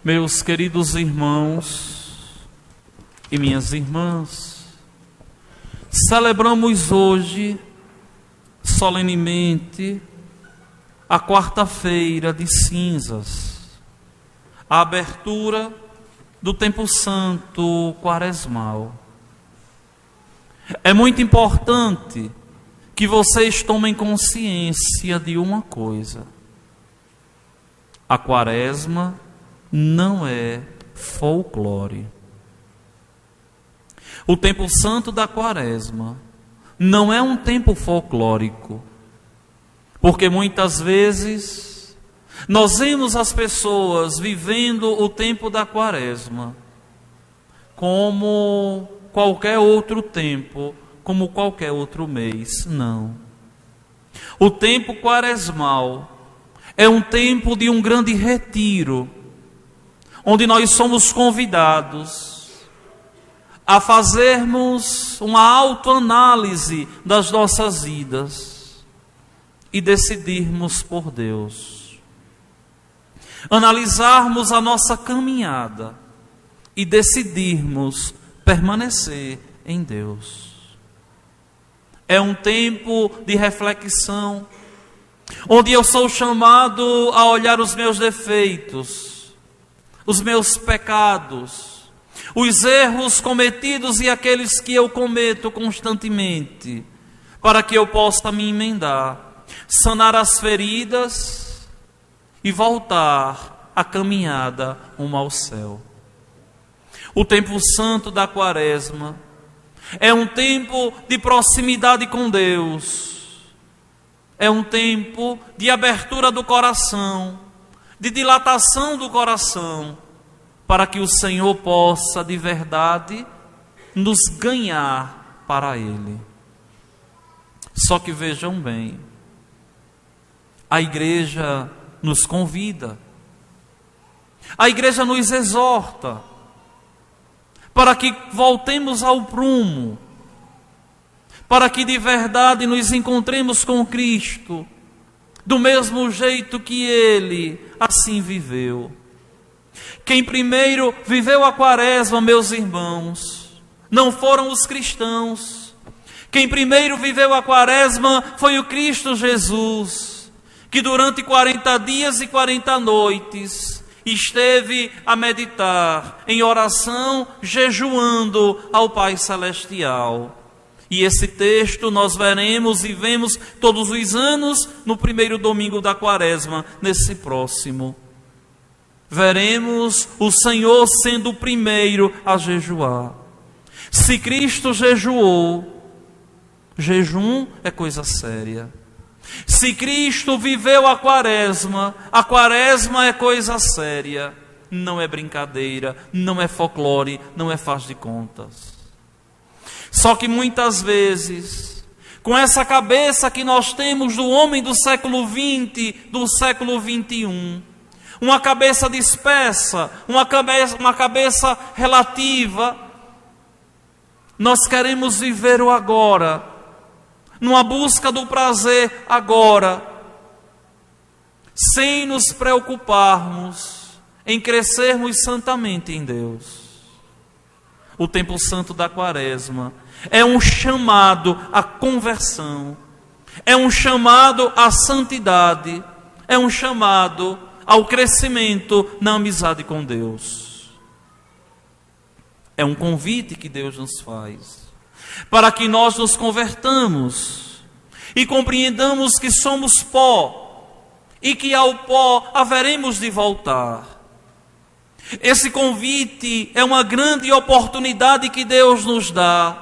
Meus queridos irmãos e minhas irmãs, celebramos hoje, solenemente, a quarta-feira de cinzas, a abertura do tempo santo quaresmal. É muito importante que vocês tomem consciência de uma coisa: a quaresma não é folclore. O tempo santo da quaresma não é um tempo folclórico, porque muitas vezes nós vemos as pessoas vivendo o tempo da quaresma como qualquer outro tempo, como qualquer outro mês. Não. O tempo quaresmal é um tempo de um grande retiro, onde nós somos convidados a fazermos uma autoanálise das nossas vidas e decidirmos por Deus. Analisarmos a nossa caminhada e decidirmos permanecer em Deus. É um tempo de reflexão, onde eu sou chamado a olhar os meus defeitos, os meus pecados, os erros cometidos e aqueles que eu cometo constantemente, para que eu possa me emendar, sanar as feridas e voltar a caminhada rumo ao céu. O tempo santo da quaresma é um tempo de proximidade com Deus, é um tempo de abertura do coração, de dilatação do coração, para que o Senhor possa de verdade nos ganhar para Ele. Só que vejam bem, a igreja nos convida, a igreja nos exorta, para que voltemos ao prumo, para que de verdade nos encontremos com Cristo, do mesmo jeito que Ele assim viveu. Quem primeiro viveu a quaresma, meus irmãos, não foram os cristãos. Quem primeiro viveu a quaresma foi o Cristo Jesus, que durante 40 dias e 40 noites esteve a meditar em oração, jejuando ao Pai Celestial. E esse texto nós veremos e vemos todos os anos no primeiro domingo da quaresma, nesse próximo. Veremos o Senhor sendo o primeiro a jejuar. Se Cristo jejuou, jejum é coisa séria. Se Cristo viveu a quaresma é coisa séria. Não é brincadeira, não é folclore, não é faz de contas. Só que muitas vezes, com essa cabeça que nós temos do homem do século XX, do século XXI, uma cabeça dispersa, uma cabeça relativa, nós queremos viver o agora, numa busca do prazer agora, sem nos preocuparmos em crescermos santamente em Deus. O tempo santo da quaresma é um chamado à conversão, é um chamado à santidade, é um chamado ao crescimento na amizade com Deus. É um convite que Deus nos faz, para que nós nos convertamos e compreendamos que somos pó e que ao pó haveremos de voltar. Esse convite é uma grande oportunidade que Deus nos dá.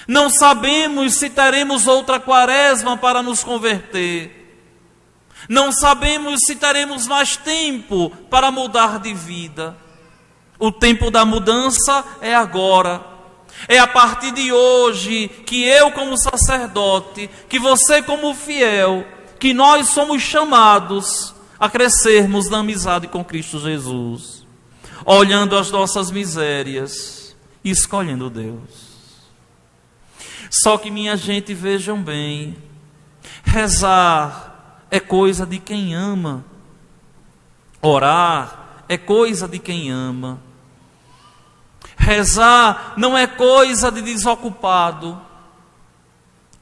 Não sabemos se teremos outra quaresma para nos converter. Não sabemos se teremos mais tempo para mudar de vida. O tempo da mudança é agora. É a partir de hoje que eu, como sacerdote, que você, como fiel, que nós somos chamados a crescermos na amizade com Cristo Jesus, olhando as nossas misérias e escolhendo Deus. Só que, minha gente, vejam bem, rezar é coisa de quem ama, orar é coisa de quem ama. Rezar não é coisa de desocupado,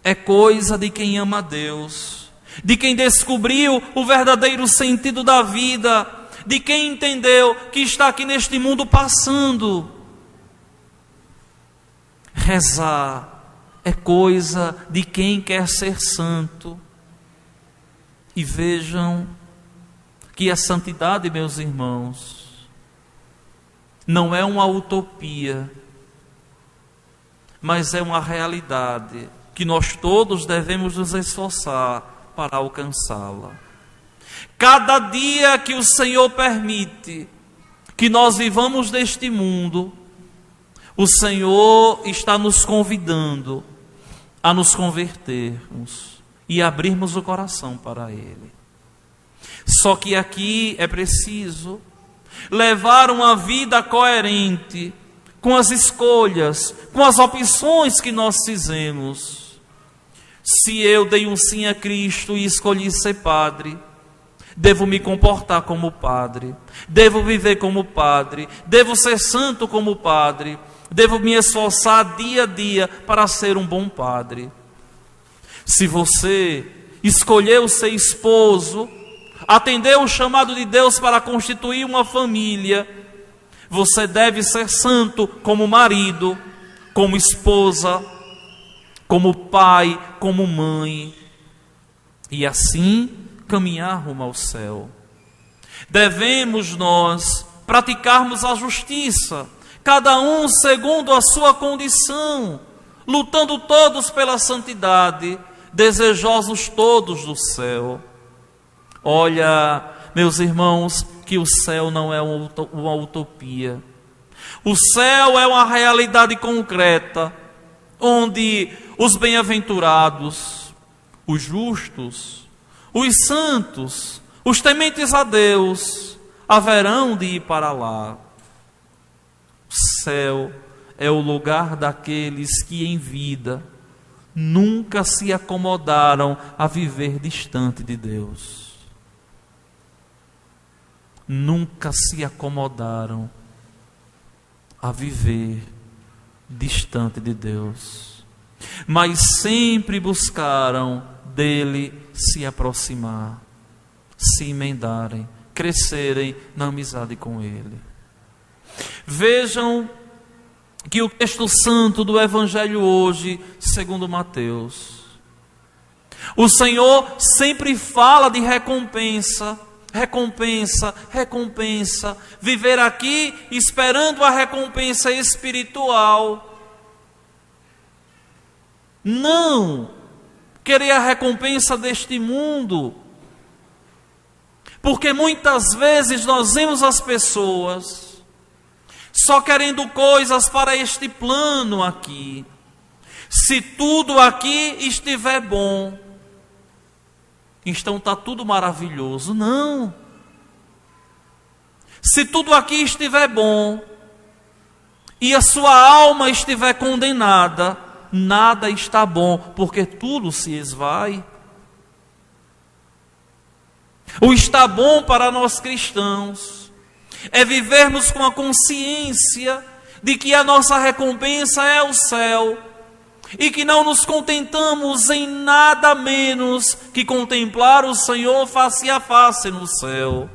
é coisa de quem ama a Deus, de quem descobriu o verdadeiro sentido da vida, de quem entendeu que está aqui neste mundo passando. Rezar é coisa de quem quer ser santo. E vejam que a santidade, meus irmãos, não é uma utopia, mas é uma realidade que nós todos devemos nos esforçar para alcançá-la. Cada dia que o Senhor permite que nós vivamos neste mundo, o Senhor está nos convidando a nos convertermos e abrirmos o coração para Ele. Só que aqui é preciso levar uma vida coerente com as escolhas, com as opções que nós fizemos. Se eu dei um sim a Cristo e escolhi ser padre, devo me comportar como padre, devo viver como padre, devo ser santo como padre, devo me esforçar dia a dia para ser um bom padre. Se você escolheu ser esposo, atendeu o chamado de Deus para constituir uma família, você deve ser santo como marido, como esposa, como pai, como mãe, e assim caminhar rumo ao céu. Devemos nós praticarmos a justiça, cada um segundo a sua condição, lutando todos pela santidade, desejosos todos do céu. Olha, meus irmãos, que o céu não é uma utopia. O céu é uma realidade concreta, onde os bem-aventurados, os justos, os santos, os tementes a Deus, haverão de ir para lá. O céu é o lugar daqueles que em vida nunca se acomodaram a viver distante de Deus. Nunca se acomodaram a viver distante de Deus, mas sempre buscaram dele se aproximar, se emendarem, crescerem na amizade com ele. Vejam que o texto santo do Evangelho hoje, segundo Mateus, o Senhor sempre fala de recompensa, recompensa, recompensa, viver aqui esperando a recompensa espiritual. Não querer a recompensa deste mundo, porque muitas vezes nós vemos as pessoas só querendo coisas para este plano aqui. Se tudo aqui estiver bom, então está tudo maravilhoso. Não. Se tudo aqui estiver bom e a sua alma estiver condenada, nada está bom, porque tudo se esvai. O está bom para nós cristãos é vivermos com a consciência de que a nossa recompensa é o céu, e que não nos contentamos em nada menos que contemplar o Senhor face a face no céu.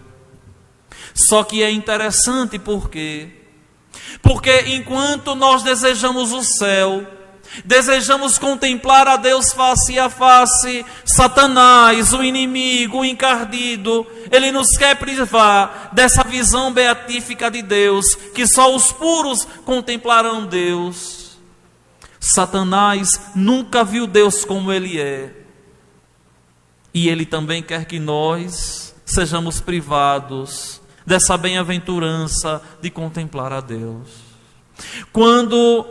Só que é interessante porque enquanto nós desejamos o céu, desejamos contemplar a Deus face a face, Satanás, o inimigo, o encardido, ele nos quer privar dessa visão beatífica de Deus, que só os puros contemplarão Deus. Satanás nunca viu Deus como Ele é. E ele também quer que nós sejamos privados dessa bem-aventurança de contemplar a Deus. Quando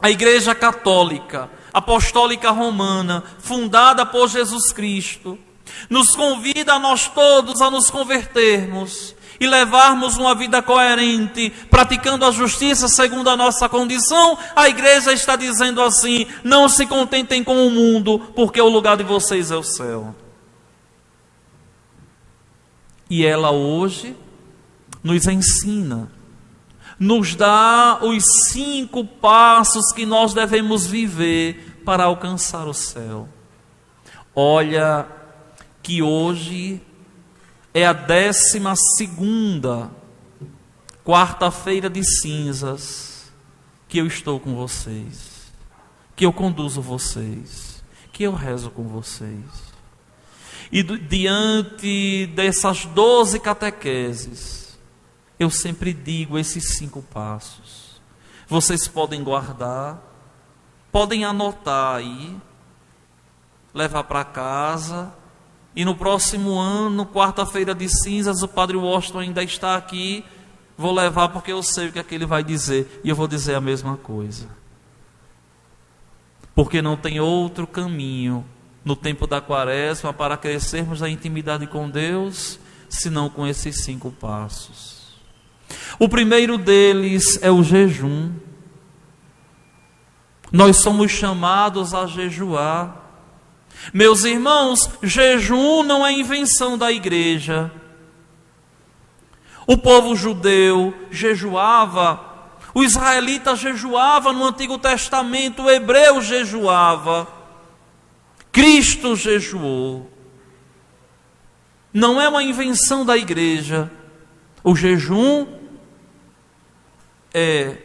a Igreja Católica Apostólica Romana, fundada por Jesus Cristo, nos convida a nós todos a nos convertermos e levarmos uma vida coerente, praticando a justiça segundo a nossa condição, a igreja está dizendo assim: não se contentem com o mundo, porque o lugar de vocês é o céu. E ela hoje nos ensina, nos dá os 5 passos que nós devemos viver para alcançar o céu. Olha que hoje é a 12ª quarta-feira de cinzas que eu estou com vocês, que eu conduzo vocês, que eu rezo com vocês. E diante dessas 12 catequeses, eu sempre digo esses 5 passos. Vocês podem guardar, podem anotar aí, levar para casa. E no próximo ano, quarta-feira de cinzas, o Padre Washington ainda está aqui. Vou levar porque eu sei o que é que ele vai dizer. E eu vou dizer a mesma coisa. Porque não tem outro caminho no tempo da quaresma para crescermos na intimidade com Deus, senão com esses 5 passos. O primeiro deles é o jejum. Nós somos chamados a jejuar. Meus irmãos, jejum não é invenção da igreja. O povo judeu jejuava, o israelita jejuava no Antigo Testamento, o hebreu jejuava, Cristo jejuou. Não é uma invenção da igreja. O jejum é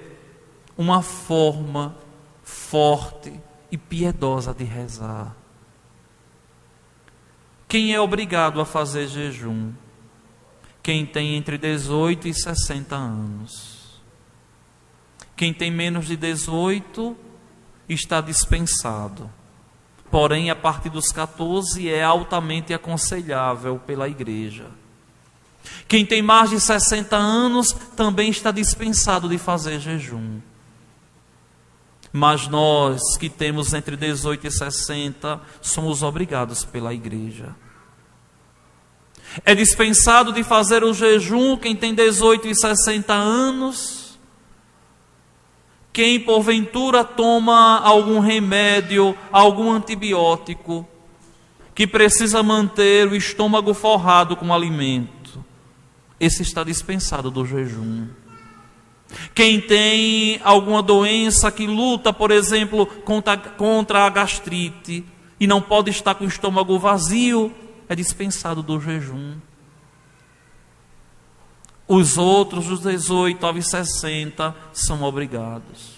uma forma forte e piedosa de rezar. Quem é obrigado a fazer jejum? Quem tem entre 18 e 60 anos. Quem tem menos de 18 está dispensado. Porém, a partir dos 14 é altamente aconselhável pela igreja. Quem tem mais de 60 anos também está dispensado de fazer jejum. Mas nós que temos entre 18 e 60 somos obrigados pela igreja. É dispensado de fazer o jejum quem tem 18 e 60 anos, quem porventura toma algum remédio, algum antibiótico, que precisa manter o estômago forrado com alimento. Esse está dispensado do jejum. Quem tem alguma doença que luta, por exemplo, contra a gastrite e não pode estar com o estômago vazio, é dispensado do jejum. Os outros, dos 18 aos 60, são obrigados.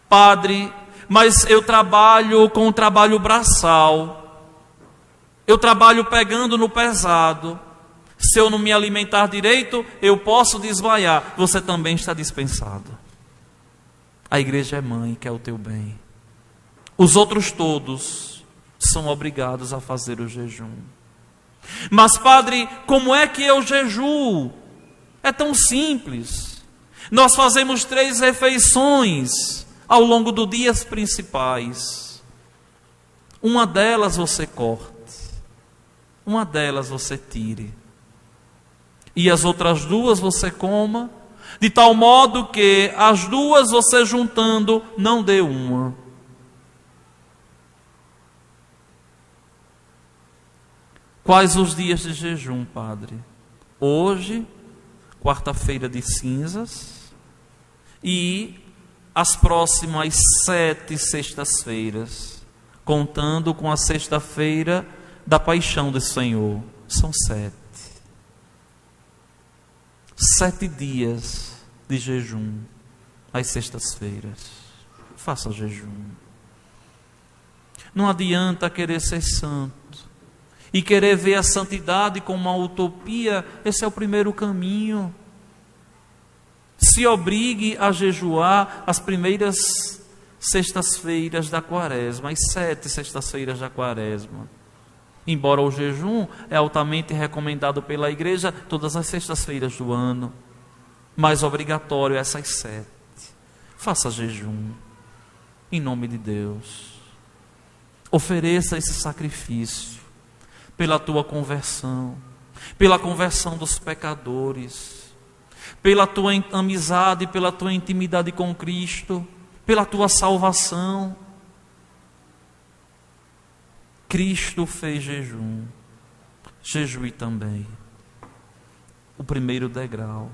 Padre, mas eu trabalho com o trabalho braçal. Eu trabalho pegando no pesado. Se eu não me alimentar direito, eu posso desmaiar. Você também está dispensado. A igreja é mãe, quer o teu bem. Os outros todos são obrigados a fazer o jejum. Mas, padre, como é que eu jejuo? É tão simples. Nós fazemos 3 refeições ao longo do dia principais. Uma delas você corte. Uma delas você tire. E as outras 2 você coma, de tal modo que as 2 você juntando não dê uma. Quais os dias de jejum, padre? Hoje, quarta-feira de cinzas, e as próximas 7 sextas-feiras, contando com a sexta-feira da paixão do Senhor. São 7. 7 dias de jejum, às sextas-feiras. Faça jejum. Não adianta querer ser santo e querer ver a santidade como uma utopia. Esse é o primeiro caminho. Se obrigue a jejuar as primeiras sextas-feiras da quaresma, as 7 sextas-feiras da quaresma. Embora o jejum é altamente recomendado pela igreja todas as sextas-feiras do ano, mas obrigatório essas 7. Faça jejum, em nome de Deus. Ofereça esse sacrifício pela tua conversão, pela conversão dos pecadores, pela tua amizade, pela tua intimidade com Cristo, pela tua salvação. Cristo fez jejum, jejue também. o primeiro degrau.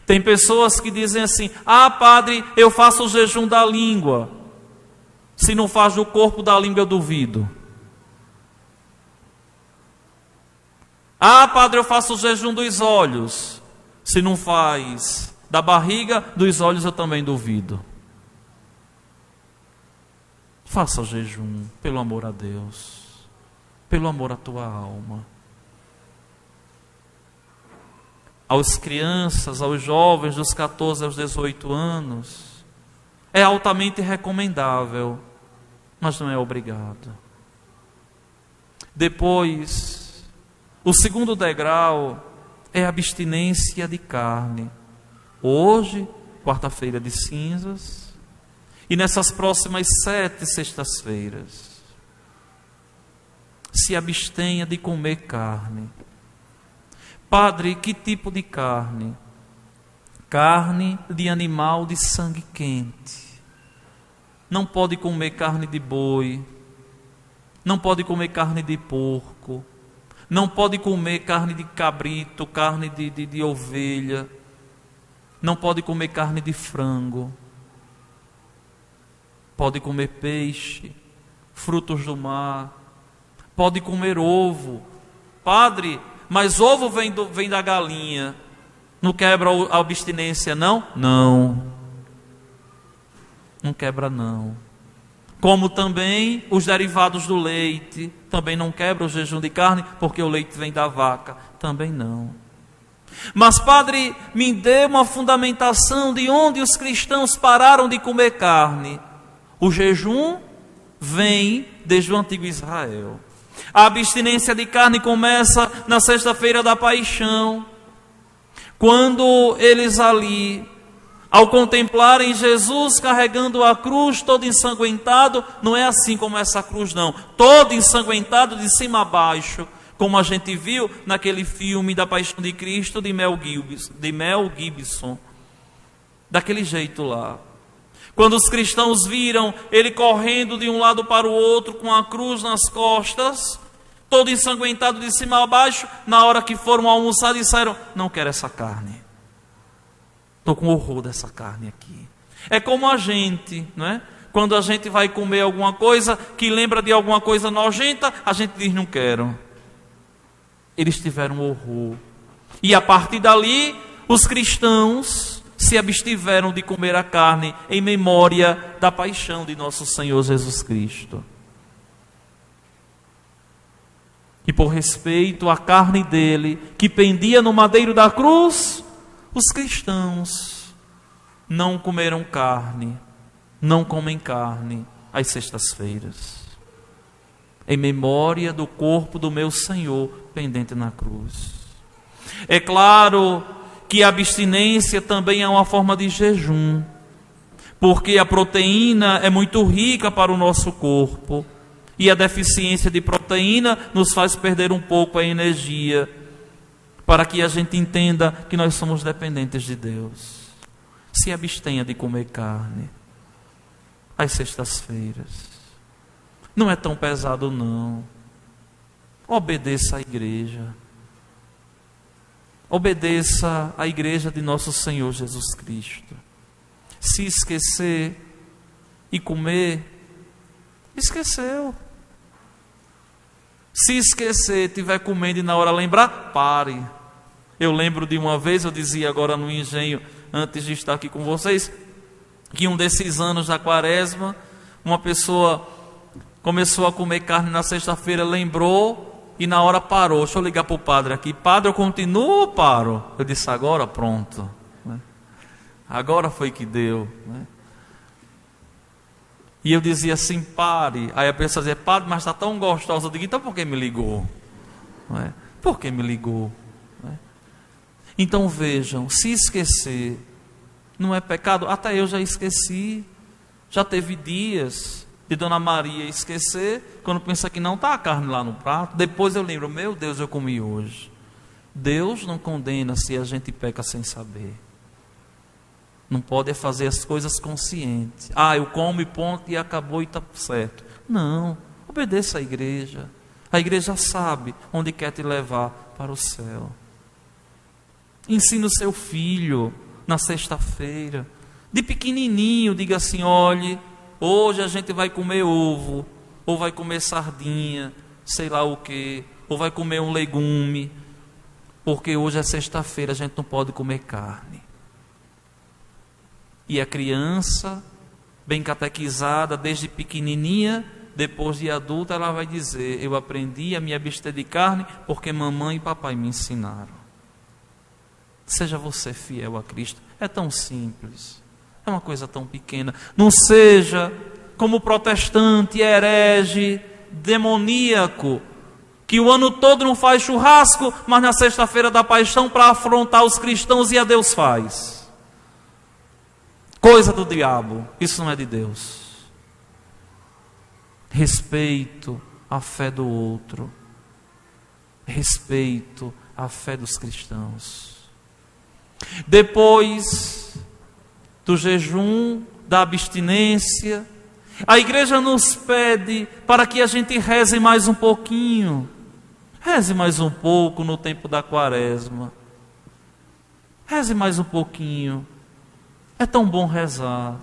Tem pessoas que dizem assim: ah, padre, eu faço o jejum da língua. Se não faz do corpo, da língua eu duvido. Ah, padre, eu faço o jejum dos olhos. Se não faz da barriga, dos olhos eu também duvido. Faça o jejum, pelo amor a Deus, pelo amor à tua alma. Aos crianças, aos jovens dos 14 aos 18 anos, é altamente recomendável, mas não é obrigado. Depois, o segundo degrau é a abstinência de carne. Hoje, quarta-feira de cinzas, e nessas próximas 7 sextas-feiras, se abstenha de comer carne. Padre, que tipo de carne? Carne de animal de sangue quente. Não pode comer carne de boi, não pode comer carne de porco, não pode comer carne de cabrito, carne de ovelha, não pode comer carne de frango. Pode comer peixe, frutos do mar, pode comer ovo. Padre, mas ovo vem da galinha, não quebra a abstinência não? Não quebra não. Como também os derivados do leite, também não quebra o jejum de carne, porque o leite vem da vaca, também não. Mas padre, me dê uma fundamentação de onde os cristãos pararam de comer carne. O jejum vem desde o antigo Israel. A abstinência de carne começa na sexta-feira da paixão, quando eles ali, ao contemplarem Jesus carregando a cruz todo ensanguentado, não é assim como essa cruz não, todo ensanguentado de cima a baixo, como a gente viu naquele filme da Paixão de Cristo de Mel Gibson, daquele jeito lá. Quando os cristãos viram ele correndo de um lado para o outro com a cruz nas costas, todo ensanguentado de cima a baixo, na hora que foram almoçar disseram: não quero essa carne, estou com horror dessa carne aqui. É como a gente, não é? Quando a gente vai comer alguma coisa que lembra de alguma coisa nojenta, a gente diz: não quero. Eles tiveram horror, e a partir dali os cristãos se abstiveram de comer a carne em memória da paixão de nosso Senhor Jesus Cristo. E por respeito à carne dele, que pendia no madeiro da cruz, os cristãos não comeram carne, não comem carne às sextas-feiras, em memória do corpo do meu Senhor pendente na cruz. É claro que a abstinência também é uma forma de jejum, porque a proteína é muito rica para o nosso corpo, e a deficiência de proteína nos faz perder um pouco a energia, para que a gente entenda que nós somos dependentes de Deus. Se abstenha de comer carne às sextas-feiras. Não é tão pesado não. Obedeça à igreja. Obedeça à igreja de nosso Senhor Jesus Cristo. Se esquecer e comer, esqueceu. Se esquecer, estiver comendo e na hora lembrar, pare. Eu lembro de uma vez, eu dizia agora no engenho, antes de estar aqui com vocês, que um desses anos da quaresma, uma pessoa começou a comer carne na sexta-feira, lembrou, e na hora parou. Deixa eu ligar para o padre aqui. Padre, eu continuo ou paro? Eu disse: agora pronto. Agora foi que deu. E eu dizia assim: pare. Aí a pessoa dizia: padre, mas está tão gostosa. Eu digo: então por que me ligou? Por que me ligou? Então vejam, se esquecer não é pecado. Até eu já esqueci. Já teve dias de Dona Maria esquecer, quando pensa que não está a carne lá no prato. Depois eu lembro: meu Deus, eu comi hoje. Deus não condena se a gente peca sem saber. Não pode fazer as coisas conscientes. Eu como e ponto e acabou e está certo. Não, obedeça à igreja. A igreja sabe onde quer te levar para o céu. Ensine o seu filho na sexta-feira. De pequenininho, diga assim: olhe, hoje a gente vai comer ovo, ou vai comer sardinha, sei lá o que, ou vai comer um legume, porque hoje é sexta-feira, a gente não pode comer carne. E a criança, bem catequizada desde pequenininha, depois de adulta, ela vai dizer: eu aprendi a me abster de carne porque mamãe e papai me ensinaram. Seja você fiel a Cristo. É tão simples, é uma coisa tão pequena. Não seja como o protestante, herege, demoníaco, que o ano todo não faz churrasco, mas na sexta-feira da paixão, para afrontar os cristãos, e a Deus faz. Coisa do diabo, isso não é de Deus. Respeito à fé do outro, respeito à fé dos cristãos. Depois do jejum, da abstinência, a igreja nos pede para que a gente reze mais um pouquinho. Reze mais um pouco no tempo da quaresma. Reze mais um pouquinho. É tão bom rezar.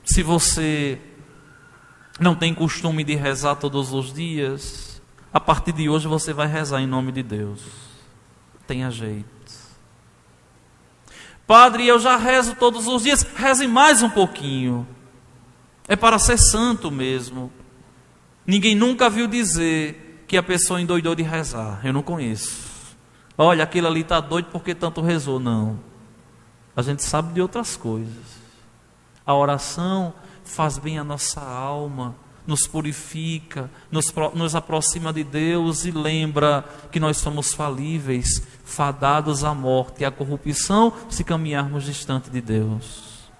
Se você não tem costume de rezar todos os dias, a partir de hoje você vai rezar em nome de Deus. Tenha jeito. Padre, eu já rezo todos os dias. Reze mais um pouquinho. É para ser santo mesmo. Ninguém nunca viu dizer que a pessoa endoidou de rezar. Eu não conheço. Olha, aquele ali está doido porque tanto rezou. Não. A gente sabe de outras coisas. A oração faz bem à nossa alma, nos purifica, nos aproxima de Deus e lembra que nós somos falíveis, fadados à morte e à corrupção se caminharmos distante de Deus.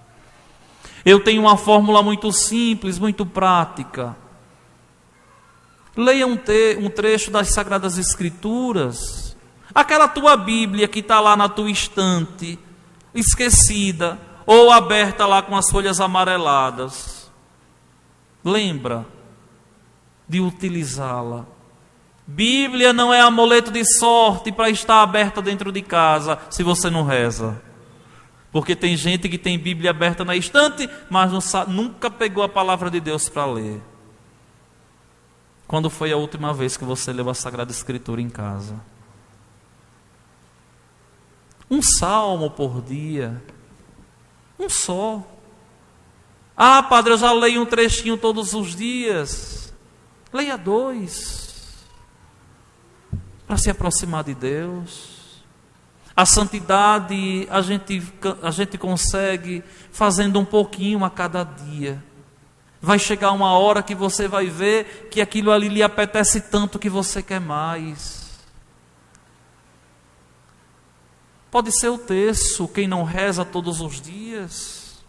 Eu tenho uma fórmula muito simples, muito prática. Leia um trecho das Sagradas Escrituras, aquela tua Bíblia que está lá na tua estante, esquecida, ou aberta lá com as folhas amareladas. Lembra de utilizá-la. Bíblia não é amuleto de sorte para estar aberta dentro de casa, se você não reza. Porque tem gente que tem Bíblia aberta na estante, mas nunca pegou a palavra de Deus para ler. Quando foi a última vez que você leu a Sagrada Escritura em casa? Um salmo por dia. Um só. Ah, padre, eu já leio um trechinho todos os dias. Leia 2. Para se aproximar de Deus. A santidade a gente consegue fazendo um pouquinho a cada dia. Vai chegar uma hora que você vai ver que aquilo ali lhe apetece tanto que você quer mais. Pode ser o terço, quem não reza todos os dias.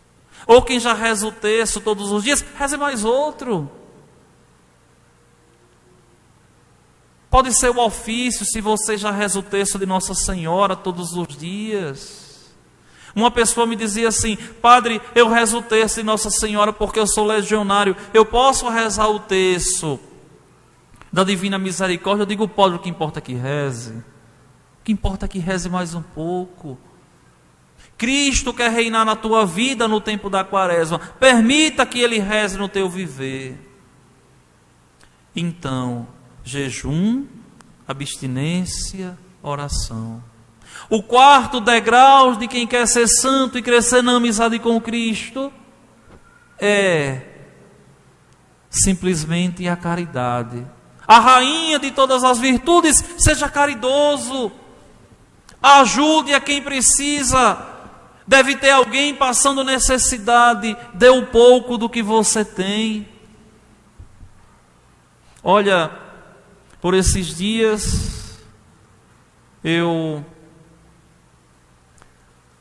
Ou quem já reza o terço todos os dias, reze mais outro. Pode ser o ofício, se você já reza o terço de Nossa Senhora todos os dias. Uma pessoa me dizia assim: padre, eu rezo o terço de Nossa Senhora porque eu sou legionário. Eu posso rezar o terço da Divina Misericórdia? Eu digo: pode, o que importa é que reze. O que importa é que reze mais um pouco. Cristo quer reinar na tua vida no tempo da quaresma. Permita que Ele reze no teu viver. Então, jejum, abstinência, oração. O quarto degrau de quem quer ser santo e crescer na amizade com Cristo é simplesmente a caridade. A rainha de todas as virtudes, seja caridoso. Ajude a quem precisa. Deve ter alguém passando necessidade. Dê um pouco do que você tem. Olha, por esses dias eu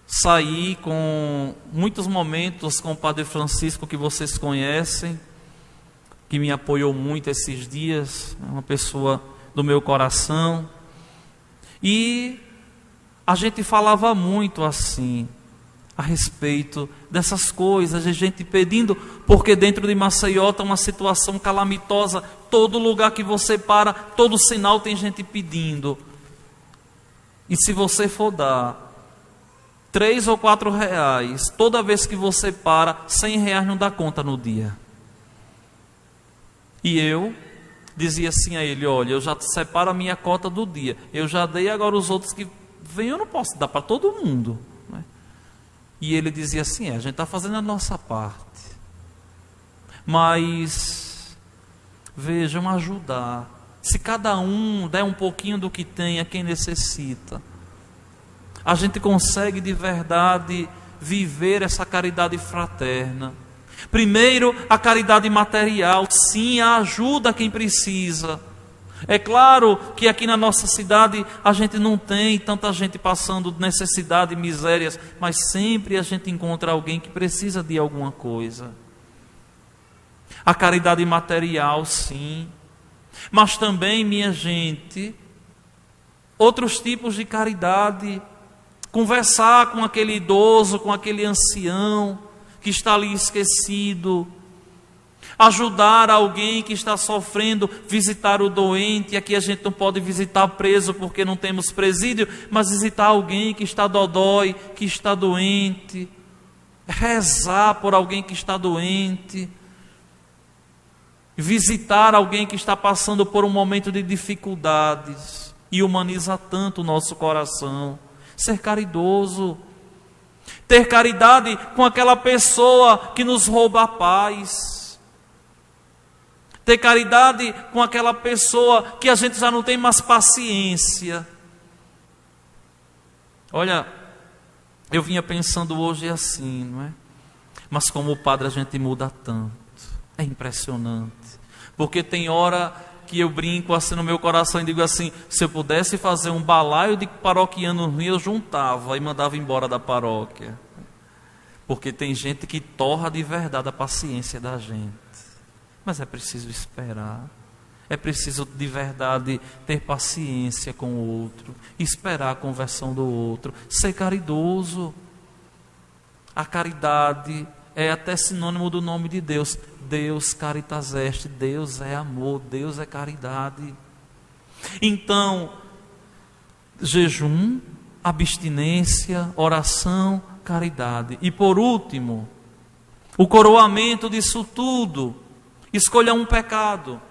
saí com muitos momentos com o Padre Francisco, que vocês conhecem, que me apoiou muito esses dias, é uma pessoa do meu coração. E a gente falava muito assim, a respeito dessas coisas, a gente pedindo, porque dentro de Maceió está uma situação calamitosa, todo lugar que você para, todo sinal tem gente pedindo. E se você for dar 3 ou 4 reais, toda vez que você para, 100 reais não dá conta no dia. E eu dizia assim a ele: olha, eu já separo a minha cota do dia, eu já dei, agora os outros que vêm eu não posso dar para todo mundo, né? E ele dizia assim: a gente está fazendo a nossa parte, mas vejam, ajudar, se cada um der um pouquinho do que tem a quem necessita, a gente consegue de verdade viver essa caridade fraterna. Primeiro, a caridade material, sim, a ajuda a quem precisa. É claro que aqui na nossa cidade a gente não tem tanta gente passando necessidade e misérias, mas sempre a gente encontra alguém que precisa de alguma coisa. A caridade material, sim, mas também, minha gente, outros tipos de caridade. Conversar com aquele idoso, com aquele ancião que está ali esquecido, ajudar alguém que está sofrendo, visitar o doente. Aqui a gente não pode visitar preso porque não temos presídio, mas visitar alguém que está dodói, que está doente, rezar por alguém que está doente, visitar alguém que está passando por um momento de dificuldades, e humaniza tanto o nosso coração. Ser caridoso, ter caridade com aquela pessoa que nos rouba a paz, ter caridade com aquela pessoa que a gente já não tem mais paciência. Olha, eu vinha pensando hoje assim, não é? Mas como padre a gente muda tanto, é impressionante, porque tem hora que eu brinco assim no meu coração e digo assim: se eu pudesse fazer um balaio de paroquiano ruim, eu juntava e mandava embora da paróquia. Porque tem gente que torra de verdade a paciência da gente. Mas é preciso esperar. É preciso de verdade ter paciência com o outro, esperar a conversão do outro, ser caridoso. A caridade é até sinônimo do nome de Deus. Deus caritas est, Deus é amor, Deus é caridade. Então, jejum, abstinência, oração, caridade. E por último, o coroamento disso tudo, escolha um pecado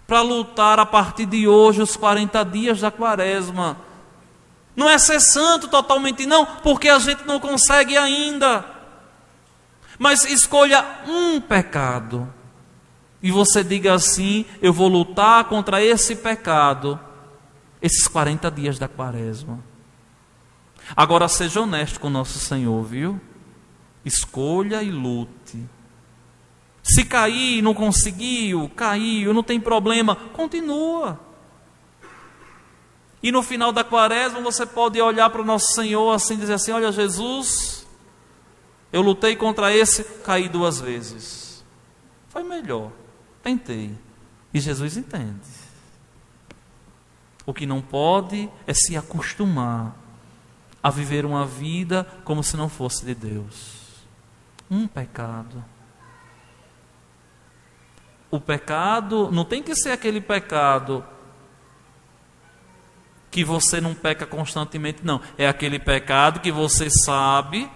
para lutar a partir de hoje os 40 dias da quaresma. Não é ser santo totalmente não, porque a gente não consegue ainda. Mas escolha um pecado e você diga assim: eu vou lutar contra esse pecado esses 40 dias da quaresma. Agora seja honesto com nosso Senhor, viu? Escolha e lute. Se cair, não conseguiu, caiu, não tem problema, continua. E no final da quaresma você pode olhar para o nosso Senhor assim e dizer assim: olha, Jesus, eu lutei contra esse, caí 2 vezes. Foi melhor, tentei. E Jesus entende. O que não pode é se acostumar a viver uma vida como se não fosse de Deus. Um pecado. O pecado não tem que ser aquele pecado que você não peca constantemente, não. É aquele pecado que você sabe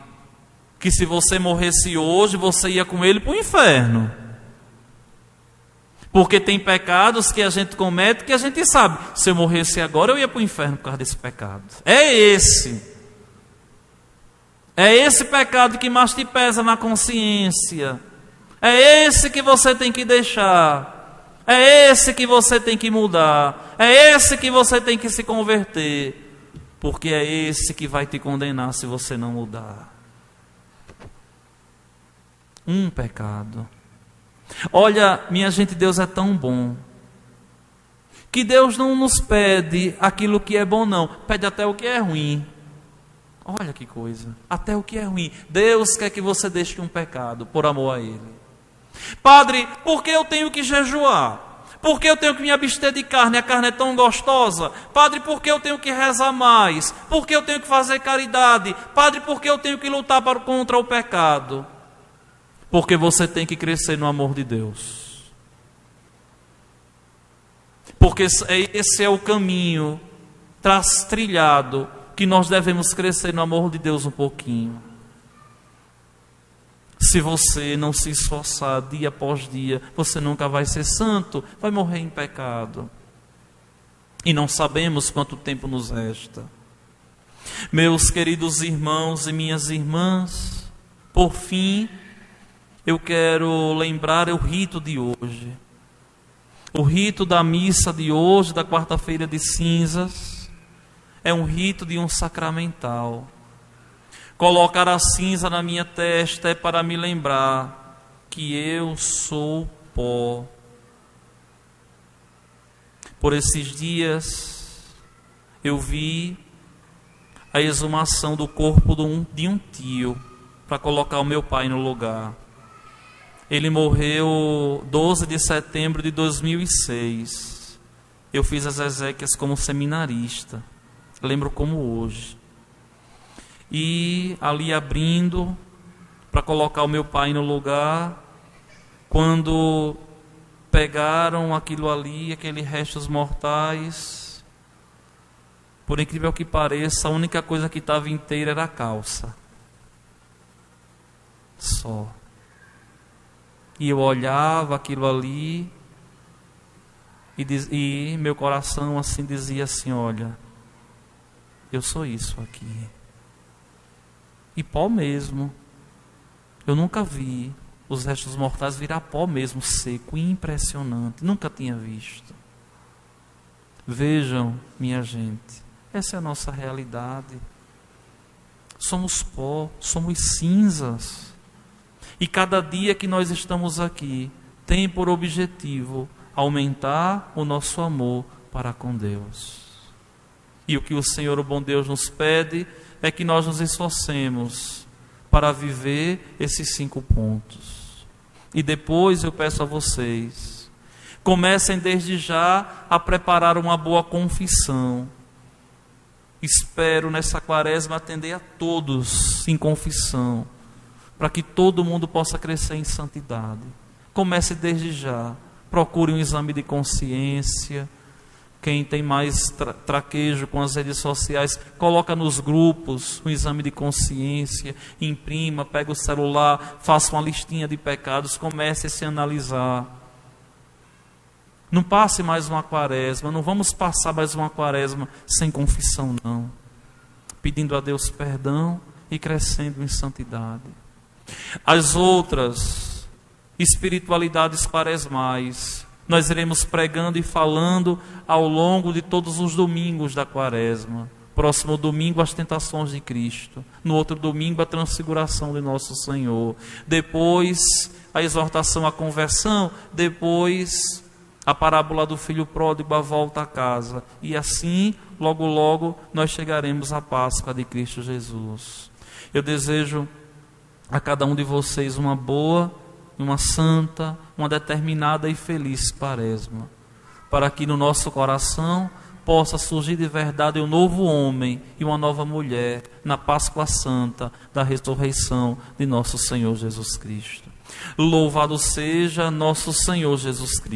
que se você morresse hoje, você ia com ele para o inferno. Porque tem pecados que a gente comete que a gente sabe: se eu morresse agora, eu ia para o inferno por causa desse pecado. É esse pecado que mais te pesa na consciência. É esse que você tem que deixar. É esse que você tem que mudar. É esse que você tem que se converter. Porque é esse que vai te condenar se você não mudar. Um pecado. Olha, minha gente, Deus é tão bom que Deus não nos pede aquilo que é bom, não. Pede até o que é ruim. Olha que coisa. Até o que é ruim. Deus quer que você deixe um pecado por amor a Ele. Padre, por que eu tenho que jejuar? Por que eu tenho que me abster de carne? A carne é tão gostosa. Padre, por que eu tenho que rezar mais? Por que eu tenho que fazer caridade? Padre, por que eu tenho que lutar contra o pecado? Porque você tem que crescer no amor de Deus. Porque esse é o caminho trilhado que nós devemos crescer no amor de Deus um pouquinho. Se você não se esforçar dia após dia, você nunca vai ser santo, vai morrer em pecado. E não sabemos quanto tempo nos resta. Meus queridos irmãos e minhas irmãs, por fim, eu quero lembrar o rito de hoje. O rito da missa de hoje, da quarta-feira de cinzas, é um rito de um sacramental. Colocar a cinza na minha testa é para me lembrar que eu sou pó. Por esses dias, eu vi a exumação do corpo de um tio, para colocar o meu pai no lugar. Ele morreu 12 de setembro de 2006. Eu fiz as exéquias como seminarista. Lembro como hoje. E ali abrindo, para colocar o meu pai no lugar, quando pegaram aquilo ali, aqueles restos mortais, por incrível que pareça, a única coisa que estava inteira era a calça. Só. E eu olhava aquilo ali e meu coração assim dizia assim, olha, eu sou isso aqui. E pó mesmo. Eu nunca vi os restos mortais virar pó mesmo, seco, impressionante. Nunca tinha visto. Vejam, minha gente, essa é a nossa realidade. Somos pó, somos cinzas. E cada dia que nós estamos aqui tem por objetivo aumentar o nosso amor para com Deus. E o que o Senhor, o bom Deus, nos pede é que nós nos esforcemos para viver esses 5 pontos. E depois eu peço a vocês, comecem desde já a preparar uma boa confissão. Espero nessa quaresma atender a todos em confissão, para que todo mundo possa crescer em santidade. Comece desde já, procure um exame de consciência. Quem tem mais traquejo com as redes sociais, coloca nos grupos um exame de consciência, imprima, pega o celular, faça uma listinha de pecados, comece a se analisar. Não passe mais uma quaresma, não vamos passar mais uma quaresma sem confissão, não. Pedindo a Deus perdão e crescendo em santidade. As outras espiritualidades quaresmais, nós iremos pregando e falando ao longo de todos os domingos da quaresma. Próximo domingo, as tentações de Cristo. No outro domingo, a transfiguração de nosso Senhor. Depois, a exortação à conversão. Depois, a parábola do filho pródigo, a volta a casa. E assim, logo, logo, nós chegaremos à Páscoa de Cristo Jesus. Eu desejo a cada um de vocês uma boa, uma santa, uma determinada e feliz quaresma, para que no nosso coração possa surgir de verdade um novo homem e uma nova mulher na Páscoa Santa da ressurreição de nosso Senhor Jesus Cristo. Louvado seja nosso Senhor Jesus Cristo.